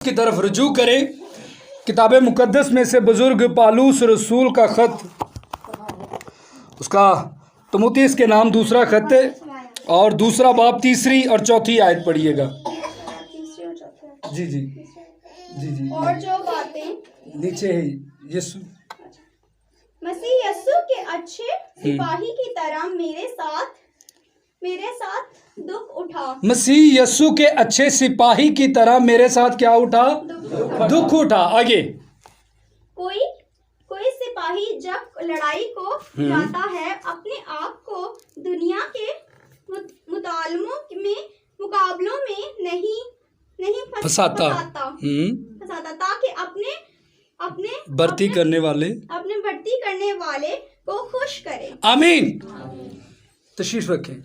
की तरफ रुजू करें। किताब मुकद्दस में से बुज़ुर्ग पालूस रसूल का ख़त, उसका तीमुथियुस के नाम दूसरा ख़त है और दूसरा बाब तीसरी और चौथी आयत पढ़िएगा। जी जी जी जी। और जो बातें नीचे है यीशु मसीह यीशु के अच्छे सिपाही की तरह मेरे साथ दुख उठा। मसीह यीशु के अच्छे सिपाही की तरह मेरे साथ क्या उठा? दुख उठा। आगे कोई सिपाही जब लड़ाई को जाता है अपने आप को दुनिया के मुकाबलों में नहीं फंसाता ताकि अपने भर्ती करने वाले को खुश करे। आमीन। तशरीफ रखें।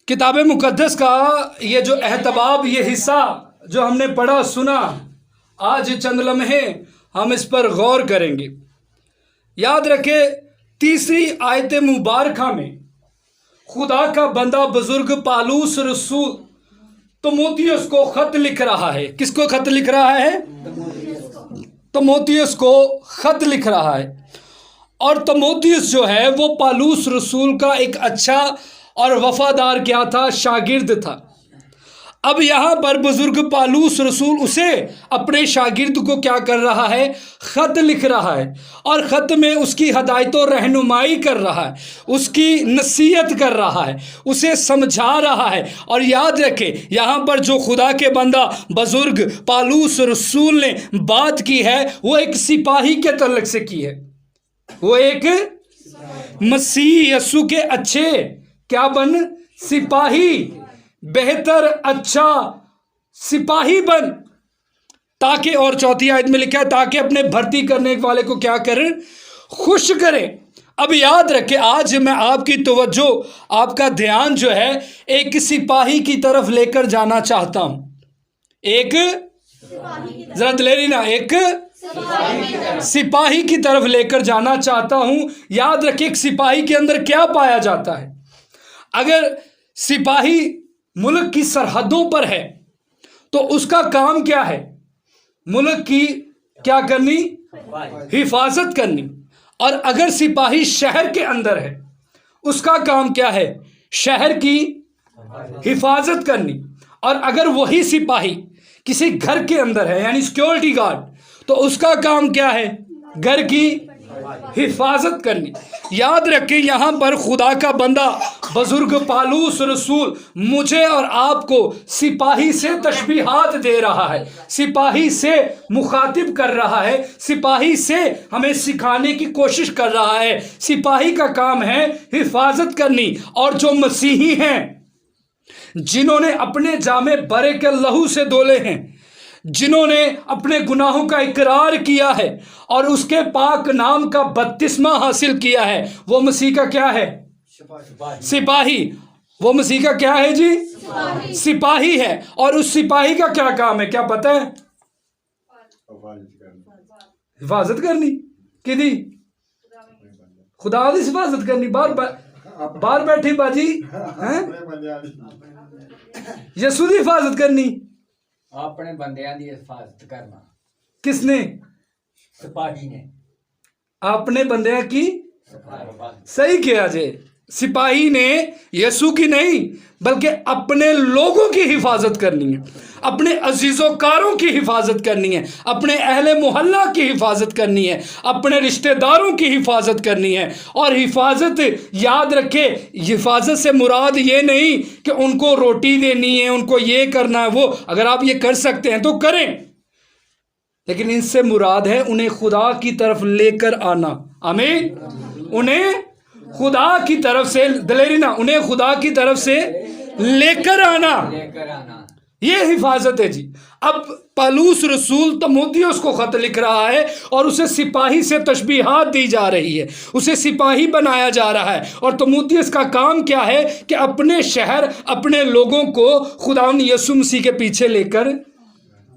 किताब मुकद्दस का ये जो एहतबाब, ये हिस्सा जो हमने पढ़ा सुना, आज चंद लम्हे हम इस पर गौर करेंगे। याद रखें, तीसरी आयत मुबारका में खुदा का बंदा बुजुर्ग पालूस रसूल तीमुथियुस को खत लिख रहा है। किसको खत लिख रहा है? तीमुथियुस को खत लिख रहा है। और तीमुथियुस जो है वो पालूस रसूल का एक अच्छा और वफादार क्या था? शागिर्द था। अब यहाँ पर बुजुर्ग पालूस रसूल उसे अपने शागिर्द को क्या कर रहा है? ख़त लिख रहा है और ख़त में उसकी हदायत और रहनुमाई कर रहा है, उसकी नसीहत कर रहा है, उसे समझा रहा है। और याद रखें, यहाँ पर जो खुदा के बंदा बुजुर्ग पालूस रसूल ने बात की है वो एक सिपाही के तल्लक से की है। वो एक मसीह यीशु के अच्छे क्या बन? सिपाही, बेहतर अच्छा सिपाही बन, ताकि, और चौथी आयत में लिखा है, ताकि अपने भर्ती करने वाले को क्या करें? खुश करें। अब याद रखें, आज मैं आपकी तवज्जो, आपका ध्यान जो है एक सिपाही की तरफ लेकर जाना चाहता हूं। एक जरा दिलेरी ना, एक सिपाही की तरफ लेकर जाना चाहता हूं। याद रखें, एक सिपाही के अंदर क्या पाया जाता है? अगर सिपाही मुल्क की सरहदों पर है तो उसका काम क्या है? मुल्क की क्या करनी? हिफाजत करनी। और अगर सिपाही शहर के अंदर है उसका काम क्या है? शहर की हिफाजत करनी। और अगर वही सिपाही किसी घर के अंदर है, यानी सिक्योरिटी गार्ड, तो उसका काम क्या है? घर की हिफाजत करनी। याद रखें, यहाँ पर खुदा का बंदा बुजुर्ग पालूस रसूल मुझे और आपको सिपाही से तशबीहात दे रहा है, सिपाही से मुखातिब कर रहा है, सिपाही से हमें सिखाने की कोशिश कर रहा है। सिपाही का काम है हिफाजत करनी। और जो मसीही हैं, जिन्होंने अपने जामे बरे के लहू से धोले हैं, जिन्होंने अपने गुनाहों का इकरार किया है और उसके पाक नाम का बपतिस्मा हासिल किया है, वो मसीह का क्या है? सिपाही। वो मसीह का क्या है जी? सिपाही है। और उस सिपाही का क्या काम है? क्या पता है? हिफाजत करनी। किदी? खुदा की हिफाजत करनी। बाहर बैठी बाजी हैं, यीशु की हिफाजत करनी, अपने बंदियां दी हिफाजत करना। किसने? सिपाही ने। अपने बंदियां की। सही किया जे। सिपाही ने यीशु की नहीं बल्कि अपने लोगों की हिफाजत करनी है, अपने अजीज़ोकारों की हिफाजत करनी है, अपने अहले मोहल्ला की हिफाजत करनी है, अपने रिश्तेदारों की हिफाजत करनी है। और हिफाजत, याद रखे, हिफाजत से मुराद ये नहीं कि उनको रोटी देनी है, उनको ये करना है, वो अगर आप ये कर सकते हैं तो करें, लेकिन इनसे मुराद है उन्हें खुदा की तरफ लेकर आना। आमीन। उन्हें खुदा की तरफ से, दलेरी ना, उन्हें खुदा की तरफ से लेकर आना, ये हिफाजत है जी। अब पालूस रसूल तीमुथियुस को खत लिख रहा है और उसे सिपाही से तशबीहात दी जा रही है, उसे सिपाही बनाया जा रहा है। और तीमुथियुस का काम क्या है? कि अपने शहर, अपने लोगों को खुदावंद यीशु मसीह के पीछे लेकर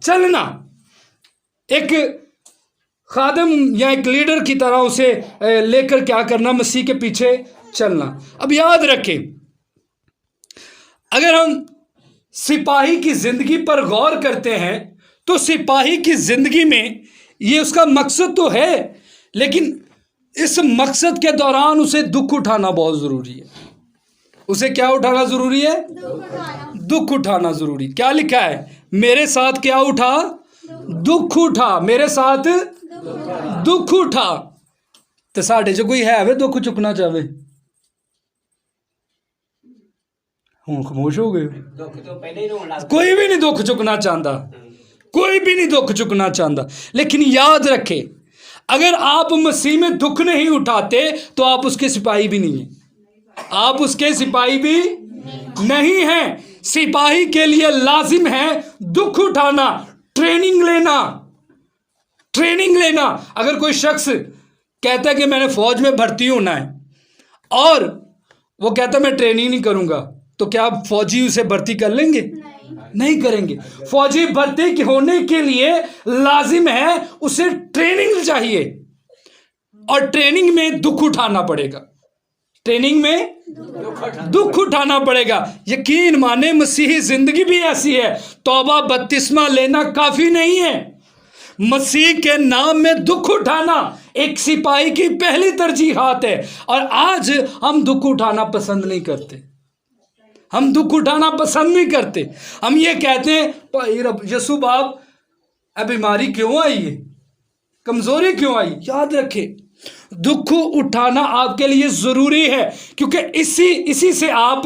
चलना। एक खादम या एक लीडर की तरह उसे लेकर क्या करना? मसीह के पीछे चलना। अब याद रखें, अगर हम सिपाही की जिंदगी पर गौर करते हैं तो सिपाही की जिंदगी में ये उसका मकसद तो है, लेकिन इस मकसद के दौरान उसे दुख उठाना बहुत जरूरी है। उसे क्या उठाना जरूरी है? दुख उठाना जरूरी। क्या लिखा है? मेरे साथ क्या उठा? दुख उठा। मेरे साथ दुख उठा। तो साढ़े च कोई है वे दुख चुकना चाहे? हूँ खामोश हो गए। दुख तो पहले ही रोन लग कोई भी नहीं दुख चुकना चाहता, कोई भी नहीं दुख चुकना चाहता। लेकिन याद रखे, अगर आप मसीह में दुख नहीं उठाते तो आप उसके सिपाही भी नहीं हैं। आप उसके सिपाही भी नहीं हैं। सिपाही के लिए लाजिम है दुख उठाना, ट्रेनिंग लेना। ट्रेनिंग लेना। अगर कोई शख्स कहता है कि मैंने फौज में भर्ती होना है और वो कहता है मैं ट्रेनिंग नहीं करूंगा, तो क्या फौजी उसे भर्ती कर लेंगे? नहीं करेंगे। फौजी भर्ती होने के लिए लाजिम है उसे ट्रेनिंग चाहिए, और ट्रेनिंग में दुख उठाना पड़ेगा। ट्रेनिंग में दुख उठाना पड़ेगा। यकीन माने मसीही जिंदगी भी ऐसी है। तौबा बपतिस्मा लेना काफी नहीं है, मसीह के नाम में दुख उठाना एक सिपाही की पहली तरजीहात है। और आज हम दुख उठाना पसंद नहीं करते। हम दुख उठाना पसंद नहीं करते। हम ये कहते हैं भाई रब यसु बाप अब बीमारी क्यों आई है, कमजोरी क्यों आई? याद रखे, दुख उठाना आपके लिए जरूरी है, क्योंकि इसी से आप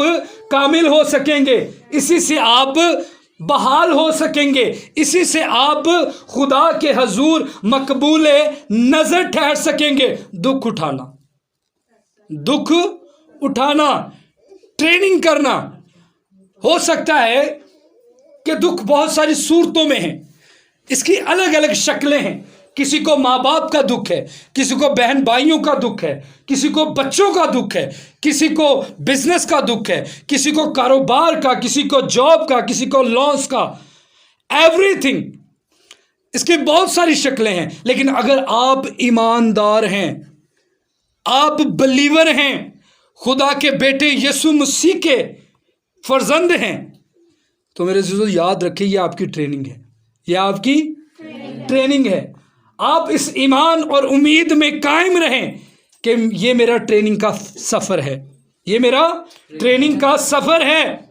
कामिल हो सकेंगे, इसी से आप बहाल हो सकेंगे, इसी से आप खुदा के हजूर मकबूल नजर ठहर सकेंगे। दुख उठाना, दुख उठाना, ट्रेनिंग करना। हो सकता है कि दुख बहुत सारी सूरतों में है, इसकी अलग अलग शक्लें हैं। किसी को माँ बाप का दुख है, किसी को बहन भाइयों का दुख है, किसी को बच्चों का दुख है, किसी को बिजनेस का दुख है, किसी को कारोबार का, किसी को जॉब का, किसी को लॉस का, एवरीथिंग। इसकी बहुत सारी शक्लें हैं। लेकिन अगर आप ईमानदार हैं, आप बिलीवर हैं, खुदा के बेटे यीशु मसीह के फर्जंद हैं, तो मेरे दोस्तों याद रखिए ये आपकी ट्रेनिंग है। ये आपकी ट्रेनिंग है। आप इस ईमान और उम्मीद में कायम रहें कि ये मेरा ट्रेनिंग का सफ़र है, ये मेरा ट्रेनिंग का सफ़र है।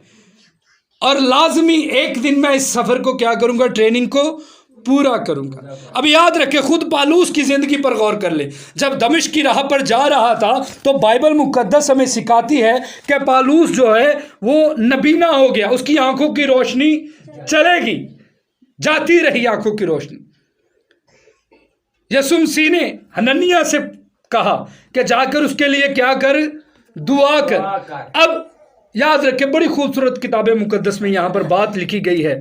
और लाजमी एक दिन मैं इस सफ़र को क्या करूंगा? ट्रेनिंग को पूरा करूंगा। अब याद रखें, खुद पालूस की ज़िंदगी पर गौर कर ले। जब दमिश्क की राह पर जा रहा था तो बाइबल मुकद्दस हमें सिखाती है कि पालूस जो है वो नबीना हो गया, उसकी आंखों की रोशनी चलेगी, जाती रही आंखों की रोशनी। यीशु मसीह ने हनन्याह से कहा कि जाकर उसके लिए क्या कर? दुआ कर। अब याद रखें, बड़ी खूबसूरत किताबें मुकद्दस में यहाँ पर बात लिखी गई है।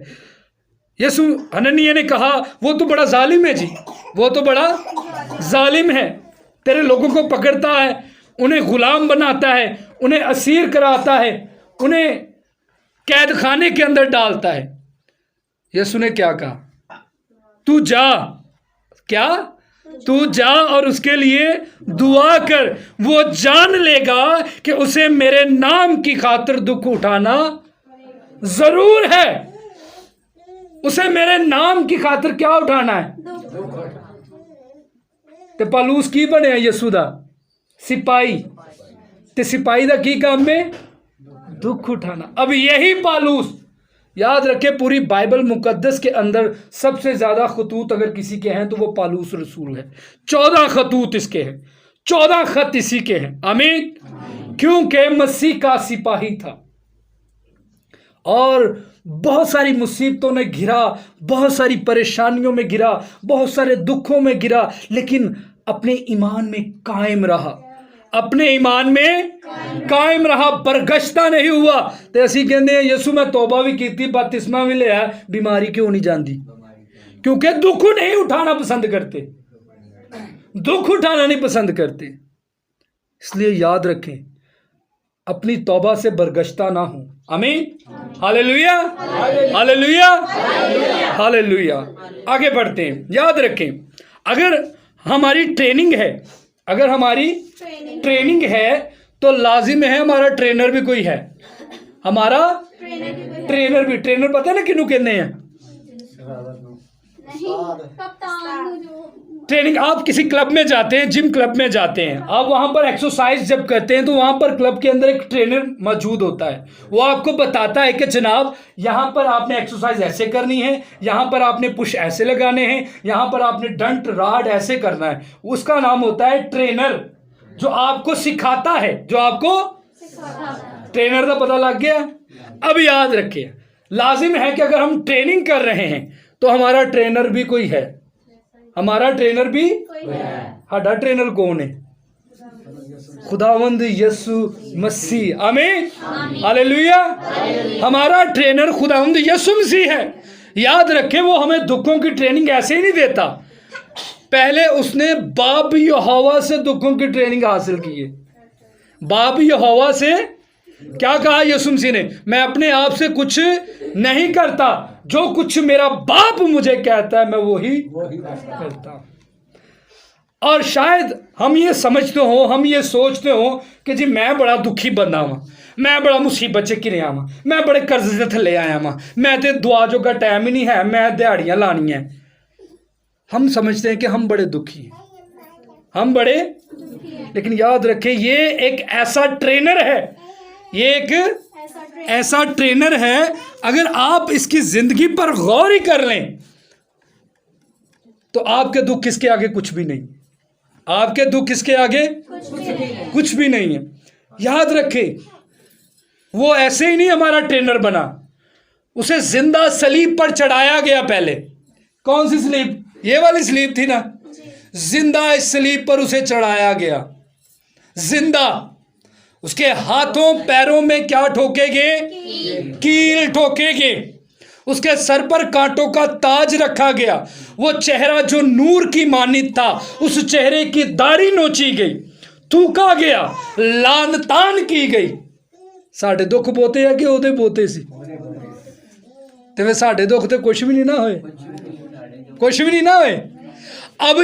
यीशु हनन्याह ने कहा वो तो बड़ा जालिम है जी, वो तो बड़ा जालिम है, तेरे लोगों को पकड़ता है, उन्हें गुलाम बनाता है, उन्हें असीर कराता है, उन्हें कैद खाने के अंदर डालता है। यीशु ने क्या कहा? तू जा, क्या? तू जा और उसके लिए दुआ कर। वो जान लेगा कि उसे मेरे नाम की खातिर दुख उठाना जरूर है। उसे मेरे नाम की खातिर क्या उठाना है? ते पालूस की बने यीशु दा सिपाही, ते सिपाही दा की काम में? दुख उठाना। अब यही पालूस, याद रखे, पूरी बाइबल मुकद्दस के अंदर सबसे ज्यादा खतूत अगर किसी के हैं तो वो पालूस रसूल है। 14 खतूत इसके हैं, 14 खत इसी के हैं। आमीन। क्योंकि मसीह का सिपाही था और बहुत सारी मुसीबतों ने घिरा, बहुत सारी परेशानियों में घिरा, बहुत सारे दुखों में घिरा, लेकिन अपने ईमान में कायम रहा, अपने ईमान में कायम रहा, बरगश्ता नहीं हुआ। तो असी कहते हैं यीशु मैं तौबा भी की, बपतिस्मा भी लिया, बीमारी क्यों नहीं जाती? क्योंकि दुख नहीं उठाना पसंद करते, दुख उठाना नहीं पसंद करते। इसलिए याद रखें, अपनी तौबा से बरगश्ता ना हो। आमीन। Hallelujah, hallelujah, hallelujah. आगे बढ़ते हैं। याद रखें, अगर हमारी ट्रेनिंग है, अगर हमारी ट्रेनिंग है तो लाजिम है हमारा ट्रेनर भी कोई है, हमारा ट्रेनर पता ना किनू कहते हैं? नहीं, कप्तान जो ट्रेनिंग। आप किसी क्लब में जाते हैं, जिम क्लब में जाते हैं, आप वहां पर एक्सरसाइज जब करते हैं तो वहां पर क्लब के अंदर एक ट्रेनर मौजूद होता है। वो आपको बताता है कि जनाब यहां पर आपने एक्सरसाइज ऐसे करनी है, यहां पर आपने पुश ऐसे लगाने हैं, यहां पर आपने डंट राड ऐसे करना है। उसका नाम होता है ट्रेनर, जो आपको सिखाता है, जो आपको ट्रेनर का पता लग गया। अब याद रखिए, लाजिम है कि अगर हम ट्रेनिंग कर रहे हैं तो हमारा ट्रेनर भी कोई है। हमारा ट्रेनर भी हमारा ट्रेनर कौन है? खुदावंद यीशु मसीह। आमीन, हालेलुया। हमारा ट्रेनर खुदावंद यीशु मसीह है। याद रखें, वो हमें दुखों की ट्रेनिंग ऐसे ही नहीं देता। पहले उसने बाप यहोवा से दुखों की ट्रेनिंग हासिल की है। बाप यहोवा से क्या कहा यीशु मसीह ने? मैं अपने आप से कुछ नहीं करता, जो कुछ मेरा बाप मुझे कहता है मैं वही करता हूं। और शायद हम ये समझते हो, हम ये सोचते हो कि जी मैं बड़ा दुखी बंदा हूं, मैं बड़ा मुसीबत च घिरिया हूं, मैं बड़े कर्ज दे थले आया हूं, मैं तो दुआ जोगा टाइम ही नहीं है, मैं दिहाड़ियां लानी है। हम समझते हैं कि हम बड़े दुखी हैं, हम बड़े, लेकिन याद रखें ये एक ऐसा ट्रेनर है, ये एक ऐसा ट्रेनर है। अगर आप इसकी जिंदगी पर गौर ही कर लें तो आपके दुख किसके आगे कुछ भी नहीं। आपके दुख किसके आगे कुछ भी नहीं है। याद रखें, वो ऐसे ही नहीं हमारा ट्रेनर बना, उसे जिंदा सलीब पर चढ़ाया गया। पहले कौन सी सलीब? ये वाली सलीब थी ना, जिंदा इस सलीब पर उसे चढ़ाया गया, जिंदा। उसके हाथों पैरों में क्या ठोकेगे? कील ठोकेगे। उसके सर पर कांटों का ताज रखा गया। वो चेहरा जो नूर की मानित था, उस चेहरे की दाढ़ी नोची गई, थूका गया, लान तान की गई। साढ़े दुख बोते है कि ओदे बोते सी ते वे साढ़े दुख ते कुछ भी नहीं ना होए, कुछ भी नहीं ना होए। अब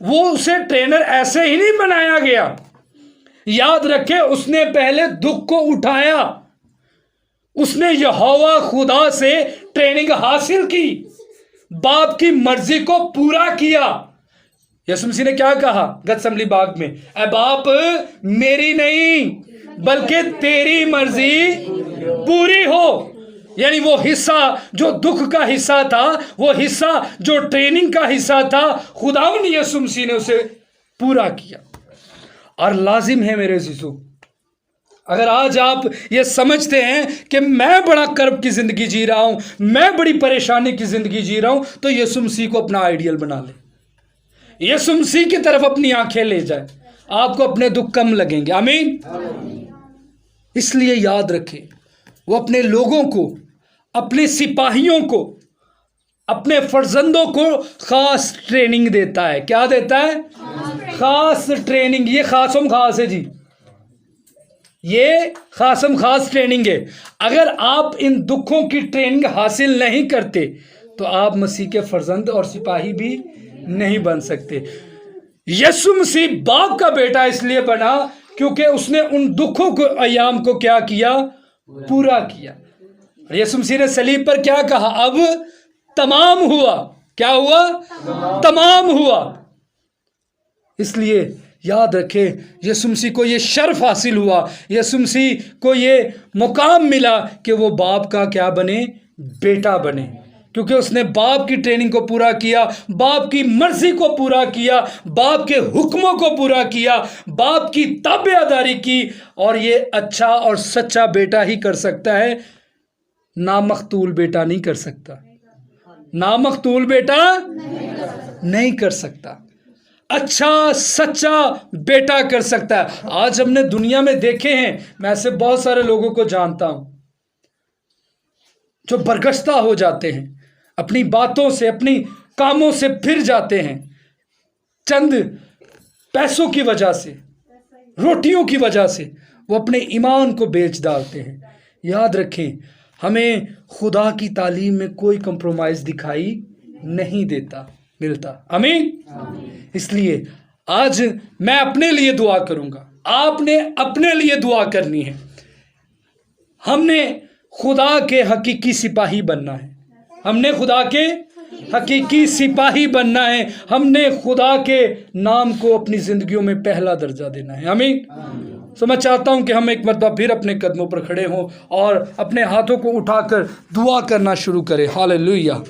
वो उसे ट्रेनर ऐसे ही नहीं बनाया गया। याद रखे, उसने पहले दुख को उठाया, उसने यहोवा खुदा से ट्रेनिंग हासिल की, बाप की मर्जी को पूरा किया। यीशु मसीह ने क्या कहा गतसमली बाग में? ऐ बाप, मेरी नहीं बल्कि तेरी मर्जी पूरी हो। यानी वो हिस्सा जो दुख का हिस्सा था, वो हिस्सा जो ट्रेनिंग का हिस्सा था, खुदावंद यीशु मसीह ने उसे पूरा किया। और लाजिम है मेरे शिशु, अगर आज आप ये समझते हैं कि मैं बड़ा कर्ब की ज़िंदगी जी रहा हूँ, मैं बड़ी परेशानी की ज़िंदगी जी रहा हूँ, तो यीशु मसीह को अपना आइडियल बना ले, यीशु मसीह की तरफ अपनी आंखें ले जाए, आपको अपने दुख कम लगेंगे। आमीन। इसलिए याद रखें, वो अपने लोगों को, अपने सिपाहियों को, अपने फर्जंदों को खास ट्रेनिंग देता है। क्या देता है? खास ट्रेनिंग। ये खासम खास है जी, ये खासम खास ट्रेनिंग है। अगर आप इन दुखों की ट्रेनिंग हासिल नहीं करते तो आप मसीह के फर्जंद और सिपाही भी नहीं बन सकते। यीशु मसीह बाप का बेटा इसलिए बना क्योंकि उसने उन दुखों को, अयाम को क्या किया? पूरा किया। यीशु मसीह ने सलीब पर क्या कहा? अब तमाम हुआ। क्या हुआ? तमाम हुआ। इसलिए याद रखें, यीशु मसीह को ये शर्फ हासिल हुआ, यीशु मसीह को ये मुकाम मिला कि वो बाप का क्या बने? बेटा बने, क्योंकि उसने बाप की ट्रेनिंग को पूरा किया, बाप की मर्जी को पूरा किया, बाप के हुक्मों को पूरा किया, बाप की ताबेदारी की। और ये अच्छा और सच्चा बेटा ही कर सकता है, नामख्तूल बेटा नहीं कर सकता। नामख्तूल बेटा नहीं कर सकता, अच्छा सच्चा बेटा कर सकता है। आज हमने दुनिया में देखे हैं, मैं ऐसे बहुत सारे लोगों को जानता हूं जो बरगश्ता हो जाते हैं, अपनी बातों से, अपनी कामों से फिर जाते हैं, चंद पैसों की वजह से, रोटियों की वजह से वो अपने ईमान को बेच डालते हैं। याद रखें, हमें खुदा की तालीम में कोई कंप्रोमाइज़ दिखाई नहीं मिलता। आमीन। इसलिए आज मैं अपने लिए दुआ करूंगा, आपने अपने लिए दुआ करनी है। हमने खुदा के हकीकी सिपाही बनना है। हमने खुदा के हकीकी सिपाही बनना है। हमने खुदा के नाम को अपनी जिंदगियों में पहला दर्जा देना है। आमीन। तो मैं चाहता हूं कि हम एक मरतबा फिर अपने कदमों पर खड़े हों और अपने हाथों को उठाकर दुआ करना शुरू करें। हालेलुया।